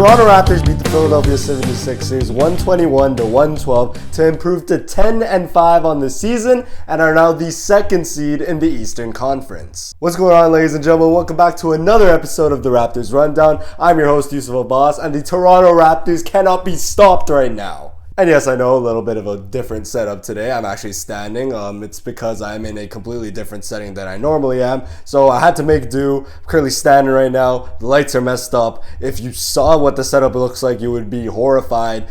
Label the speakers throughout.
Speaker 1: Toronto Raptors beat the Philadelphia 76ers 121-112 to improve to 10-5 on the season and are now the second seed in the Eastern Conference. What's going on, ladies and gentlemen? Welcome back to another episode of the Raptors Rundown. I'm your host, Yusuf Abbas, and the Toronto Raptors cannot be stopped right now. And yes, I know, a little bit of a different setup today. I'm actually standing. It's because I'm in a completely different setting than I normally am. So I had to make do. I'm currently standing right now. The lights are messed up. If you saw what the setup looks like, you would be horrified.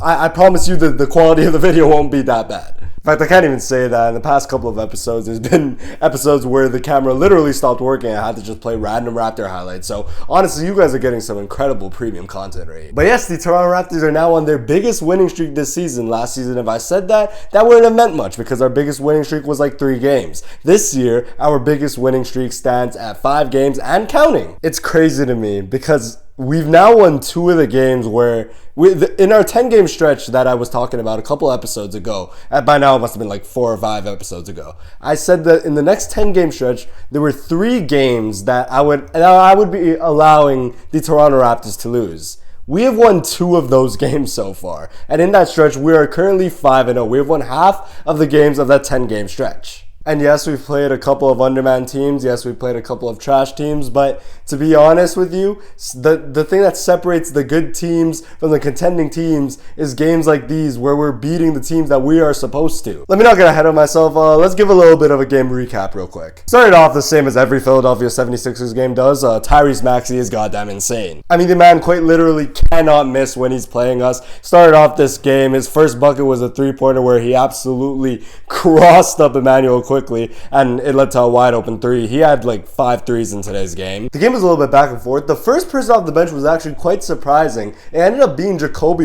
Speaker 1: I promise you that the quality of the video won't be that bad. In fact, I can't even say that. In the past couple of episodes, there's been episodes where the camera literally stopped working. I had to just play random Raptor highlights. So honestly, you guys are getting some incredible premium content right here. But yes, the Toronto Raptors are now on their biggest winning streak this season. Last season, if I said that, that wouldn't have meant much because our biggest winning streak was like 3 games. This year, our biggest winning streak stands at 5 games and counting. It's crazy to me because we've now won 2 of the games where, in our 10-game stretch that I was talking about a couple episodes ago, by now it must have been like 4 or 5 episodes ago, I said that in the next 10-game stretch, there were 3 games that I would be allowing the Toronto Raptors to lose. We have won 2 of those games so far, and in that stretch, we are currently 5-0. We have won half of the games of that 10-game stretch. And yes, we've played a couple of underman teams. Yes, we've played a couple of trash teams. But to be honest with you, the thing that separates the good teams from the contending teams is games like these where we're beating the teams that we are supposed to. Let me not get ahead of myself. Let's give a little bit of a game recap real quick. Started off the same as every Philadelphia 76ers game does. Tyrese Maxey is goddamn insane. I mean, the man quite literally cannot miss when he's playing us. Started off this game. His first bucket was a 3-pointer where he absolutely crossed up Immanuel Quickley, and it led to a wide open 3. He had like 5 threes in today's game. The game was a little bit back and forth. The first person off the bench was actually quite surprising. It ended up being Jakobe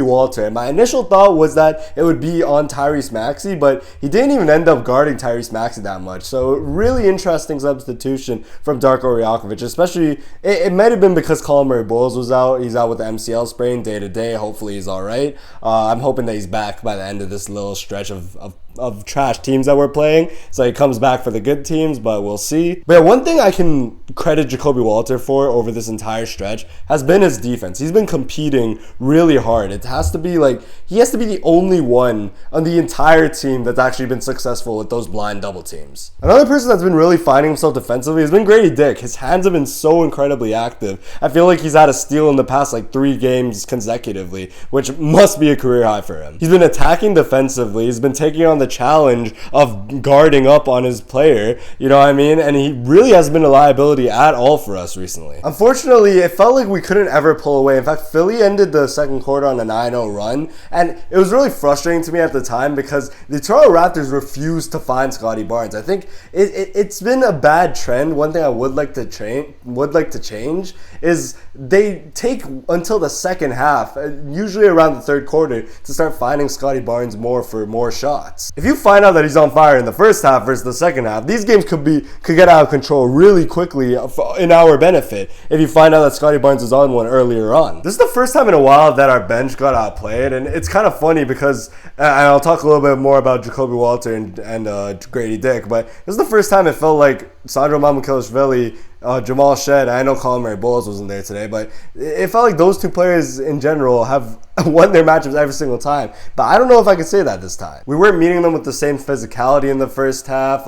Speaker 1: and my initial thought was that it would be on Tyrese Maxey, but he didn't even end up guarding Tyrese Maxey that much. So really interesting substitution from Darko Jakobe, especially it might have been because Colin Murray-Bowles was out. He's out with the MCL sprain day to day. Hopefully he's all right. I'm hoping that he's back by the end of this little stretch of trash teams that we're playing, so he comes back for the good teams, but we'll see. But yeah, one thing I can credit Jakobe for over this entire stretch has been his defense. He's been competing really hard. It has to be like, he has to be the only one on the entire team that's actually been successful with those blind double teams. Another person that's been really finding himself defensively has been Gradey. His hands have been so incredibly active. I feel like he's had a steal in the past like 3 games consecutively, which must be a career high for him. He's been attacking defensively. He's been taking on the challenge of guarding up on his player, you know what I mean? And he really hasn't been a liability at all for us recently. Unfortunately, it felt like we couldn't ever pull away. In fact, Philly ended the second quarter on a 9-0 run, and it was really frustrating to me at the time because the Toronto Raptors refused to find Scottie Barnes. I think it's been a bad trend. One thing I would like to change is they take until the second half, usually around the third quarter, to start finding Scottie Barnes more for more shots. If you find out that he's on fire in the first half versus the second half, these games could get out of control really quickly in our benefit if you find out that Scottie Barnes is on one earlier on. This is the first time in a while that our bench got outplayed, and it's kind of funny because, and I'll talk a little bit more about Jakobe and Gradey, but this is the first time it felt like Sandro Mamukelashvili, Jamal Shed, I know Colin Murray-Bowles wasn't there today, but it felt like those 2 players in general have won their matchups every single time. But I don't know if I could say that this time. We weren't meeting them with the same physicality in the first half.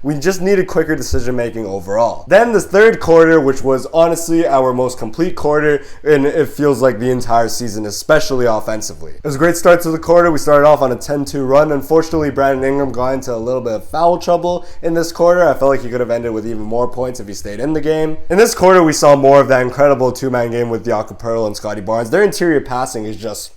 Speaker 1: We just needed quicker decision making overall. Then this third quarter, which was honestly our most complete quarter, and it feels like the entire season, especially offensively. It was a great start to the quarter. We started off on a 10-2 run. Unfortunately, Brandon Ingram got into a little bit of foul trouble in this quarter. I felt like he could have ended with even more points if he stayed in the game. In this quarter, we saw more of that incredible 2-man game with Jakobe and Scottie Barnes. Their interior passing is just,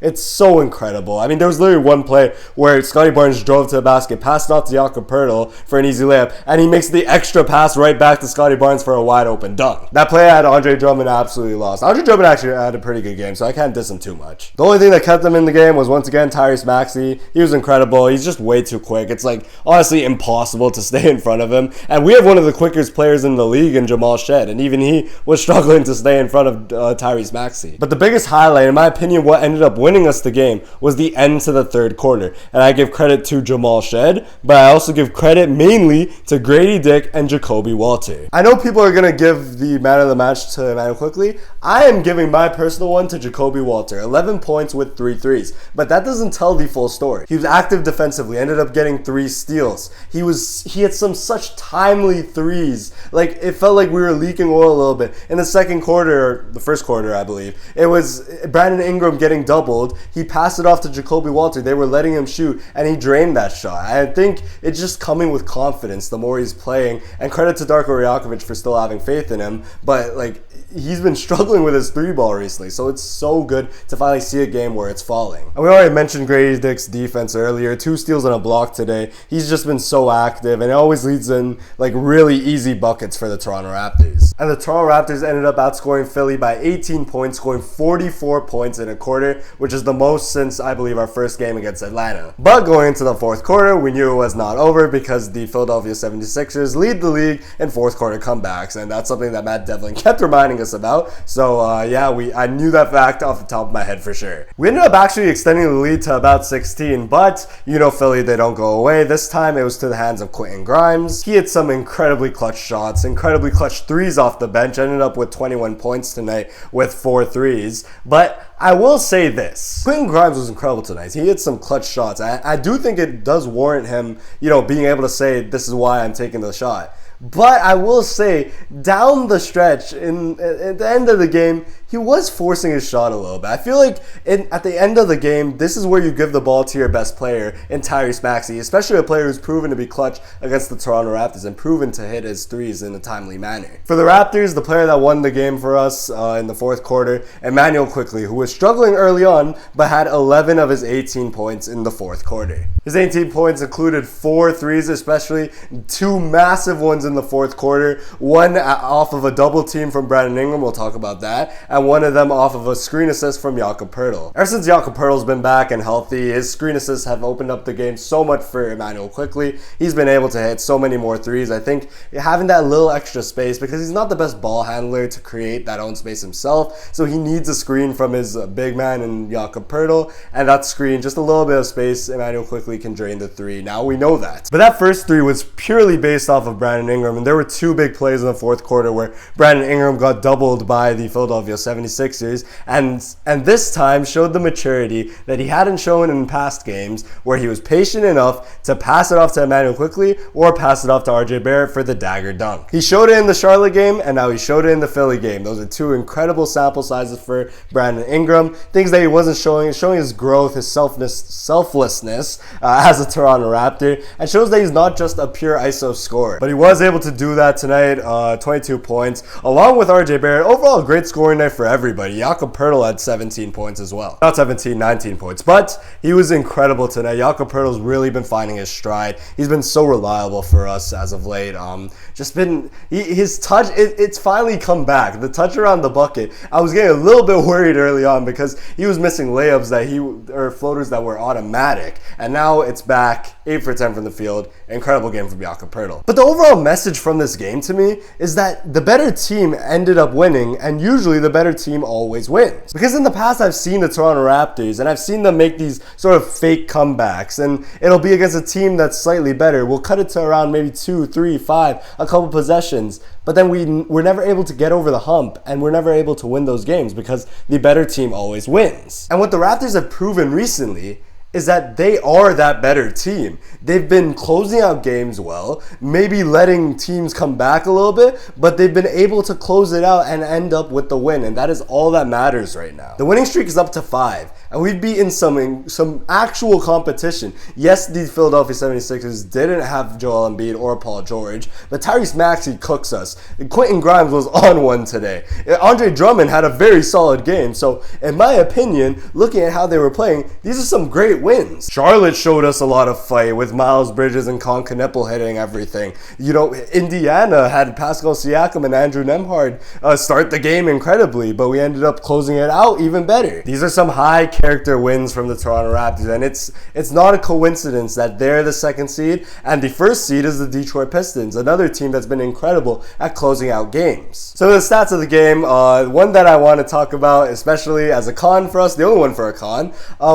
Speaker 1: it's so incredible. I mean, there was literally one play where Scottie Barnes drove to the basket, passed off to Jakobe for an easy layup, and he makes the extra pass right back to Scottie Barnes for a wide open dunk. That play had Andre Drummond absolutely lost. Andre Drummond actually had a pretty good game, so I can't diss him too much. The only thing that kept him in the game was, once again, Tyrese Maxey. He was incredible. He's just way too quick. It's like honestly impossible to stay in front of him. And we have one of the quickest players in the league in Jamal Shed, and even he was struggling to stay in front of Tyrese Maxey. But the biggest highlight, in my opinion, what ended up winning winning us the game was the end to the third quarter. And I give credit to Jamal Shed, but I also give credit mainly to Gradey Dick and Jakobe Walter. I know people are going to give the man of the match to Immanuel Quickley. I am giving my personal one to Jakobe Walter. 11 points with 3 threes. But that doesn't tell the full story. He was active defensively, ended up getting 3 steals. He had some such timely threes. Like, it felt like we were leaking oil a little bit. In the second quarter, or the first quarter, I believe, it was Brandon Ingram getting doubled. He passed it off to Jakobe Walter. They were letting him shoot, and he drained that shot. I think it's just coming with confidence the more he's playing. And credit to Darko Rajakovic for still having faith in him. But, like, he's been struggling with his 3-ball recently, so it's so good to finally see a game where it's falling. And we already mentioned Gradey Dick's defense earlier. 2 steals and a block today. He's just been so active, and it always leads in like really easy buckets for the Toronto Raptors. And the Toronto Raptors ended up outscoring Philly by 18 points, scoring 44 points in a quarter, which is the most since, I believe, our first game against Atlanta. But going into the fourth quarter, we knew it was not over because the Philadelphia 76ers lead the league in fourth quarter comebacks, and that's something that Matt Devlin kept reminding us about. So I knew that fact off the top of my head for sure. We ended up actually extending the lead to about 16, but you know Philly, they don't go away. This time it was to the hands of Quentin Grimes. He had some incredibly clutch shots, incredibly clutch threes off the bench, ended up with 21 points tonight with 4 threes. But I will say this, Quentin Grimes was incredible tonight. He hit some clutch shots. I do think it does warrant him, being able to say, this is why I'm taking the shot. But I will say, down the stretch, at the end of the game, he was forcing his shot a little bit. I feel like at the end of the game, this is where you give the ball to your best player in Tyrese Maxey, especially a player who's proven to be clutch against the Toronto Raptors and proven to hit his threes in a timely manner. For the Raptors, the player that won the game for us in the fourth quarter, Immanuel Quickley, who was struggling early on, but had 11 of his 18 points in the fourth quarter. His 18 points included 4 threes, especially 2 massive ones in the fourth quarter, one off of a double team from Brandon Ingram, we'll talk about that, and one of them off of a screen assist from Jakob Poeltl. Ever since Jakob Poeltl's been back and healthy, his screen assists have opened up the game so much for Immanuel Quickley. He's been able to hit so many more threes. I think having that little extra space, because he's not the best ball handler to create that own space himself, so he needs a screen from his big man in Jakob Poeltl, and that screen, just a little bit of space, Immanuel Quickley can drain the 3. Now we know that. But that first 3 was purely based off of Brandon Ingram, and there were 2 big plays in the fourth quarter where Brandon Ingram got doubled by the Philadelphia 76ers, and this time showed the maturity that he hadn't shown in past games, where he was patient enough to pass it off to Immanuel Quickley or pass it off to RJ Barrett for the dagger dunk. He showed it in the Charlotte game, and now he showed it in the Philly game. Those are 2 incredible sample sizes for Brandon Ingram. Things that he wasn't showing his growth, his selflessness as a Toronto Raptor, and shows that he's not just a pure ISO scorer. But he was able to do that tonight, 22 points, along with RJ Barrett. Overall, a great scoring night for everybody. Jakob Poeltl had 17 points as well. Not 17, 19 points, but he was incredible tonight. Jakob Poeltl's really been finding his stride. He's been so reliable for us as of late. His touch, it's finally come back. The touch around the bucket, I was getting a little bit worried early on because he was missing layups or floaters that were automatic, and now it's back. 8 for 10 from the field. Incredible game from Jakob Poeltl. But the overall message from this game to me is that the better team ended up winning, and usually the better team always wins. Because in the past, I've seen the Toronto Raptors, and I've seen them make these sort of fake comebacks, and it'll be against a team that's slightly better. We'll cut it to around maybe 2, 3, 5, a couple possessions, but then we're never able to get over the hump, and we're never able to win those games because the better team always wins. And what the Raptors have proven recently is that they are that better team. They've been closing out games well, maybe letting teams come back a little bit, but they've been able to close it out and end up with the win, and that is all that matters right now. The winning streak is up to 5, and we've beaten some actual competition. Yes, the Philadelphia 76ers didn't have Joel Embiid or Paul George, but Tyrese Maxey cooks us. Quentin Grimes was on one today. Andre Drummond had a very solid game, so in my opinion, looking at how they were playing, these are some great wins. Charlotte showed us a lot of fight with Miles Bridges and Con Knippel hitting everything. Indiana had Pascal Siakam and Andrew Nembhard start the game incredibly, but we ended up closing it out even better. These are some high character wins from the Toronto Raptors, and it's not a coincidence that they're the second seed and the first seed is the Detroit Pistons, another team that's been incredible at closing out games. So the stats of the game, one that I want to talk about, especially as a con for us, the only one for a con,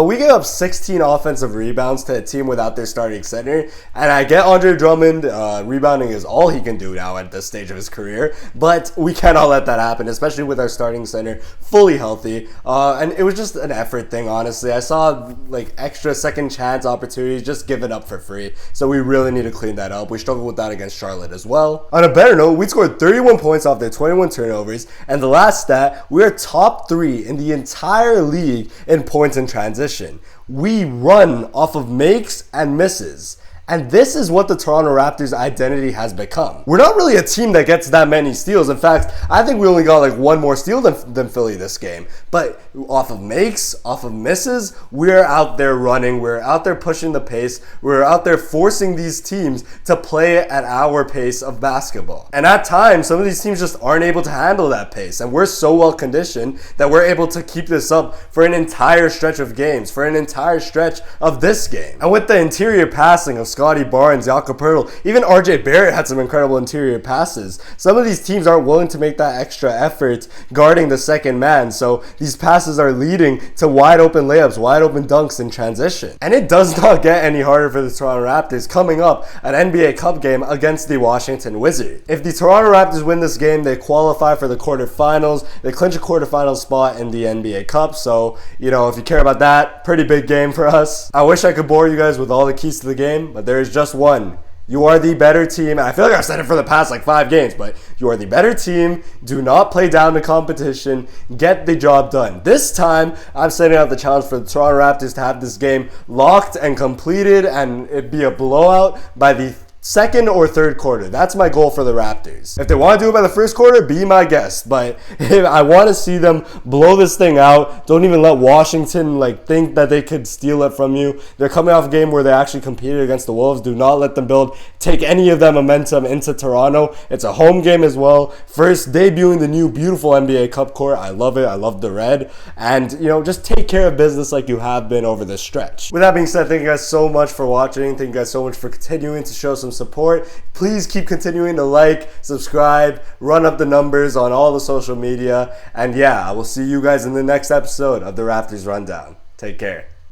Speaker 1: we gave up 16 offensive rebounds to a team without their starting center, and I get Andre Drummond, rebounding is all he can do now at this stage of his career, but we cannot let that happen, especially with our starting center fully healthy, and it was just an effort thing, honestly. I saw like extra second chance opportunities just given up for free, so we really need to clean that up. We struggled with that against Charlotte as well. On a better note, we scored 31 points off their 21 turnovers, and the last stat, we are top 3 in the entire league in points in transition. We run off of makes and misses. And this is what the Toronto Raptors' identity has become. We're not really a team that gets that many steals. In fact, I think we only got like one more steal than Philly this game. But off of makes, off of misses, we're out there running. We're out there pushing the pace. We're out there forcing these teams to play at our pace of basketball. And at times, some of these teams just aren't able to handle that pace. And we're so well conditioned that we're able to keep this up for an entire stretch of games, for an entire stretch of this game. And with the interior passing of Scotty Barnes, Jakobe, even RJ Barrett had some incredible interior passes. Some of these teams aren't willing to make that extra effort guarding the second man, so these passes are leading to wide open layups, wide open dunks in transition. And it does not get any harder for the Toronto Raptors coming up an NBA Cup game against the Washington Wizards. If the Toronto Raptors win this game, they qualify for the quarterfinals. They clinch a quarterfinal spot in the NBA Cup, so you know, if you care about that, pretty big game for us. I wish I could bore you guys with all the keys to the game, but there is just one. You are the better team. I feel like I've said it for the past like 5 games, but you are the better team. Do not play down the competition. Get the job done. This time, I'm setting out the challenge for the Toronto Raptors to have this game locked and completed and it be a blowout by the second or third quarter. That's my goal for the Raptors. If they want to do it by the first quarter, be my guest. But if I want to see them blow this thing out. Don't even let Washington think that they could steal it from you. They're coming off a game where they actually competed against the Wolves. Do not let them take any of that momentum into Toronto. It's a home game as well. First debuting the new beautiful NBA Cup court. I love it. I love the red. And just take care of business like you have been over this stretch. With that being said, thank you guys so much for watching. Thank you guys so much for continuing to show some support. Please keep continuing to like, subscribe, run up the numbers on all the social media, and yeah, I will see you guys in the next episode of the Raptors Rundown. Take care.